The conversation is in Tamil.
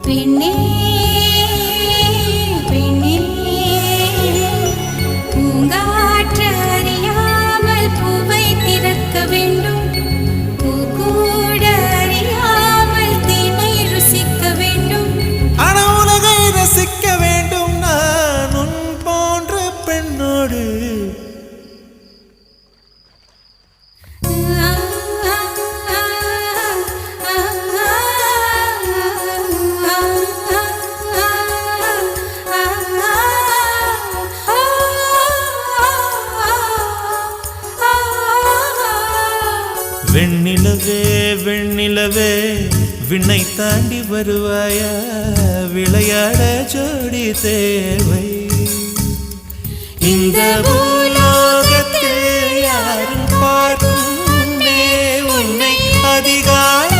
பெண்ணே பெண்ணே பூங்காற்று அறியாமல் பூவை திறக்க வேண்டும், பூக்கூட அறியாமல் தேனை ருசிக்க வேண்டும். ஆனா உலகை ரசிக்க வேண்டும் நான் உன் போன்ற பெண்ணோடு. வெண்ணிலவே வெண்ணிலவே விண்ணை தாண்டி வருவாயா, விளையாட ஜோடி தேவை. இந்த பூலோகத்தில் யாரும் பார்க்கும் உன்னை அதிகாலை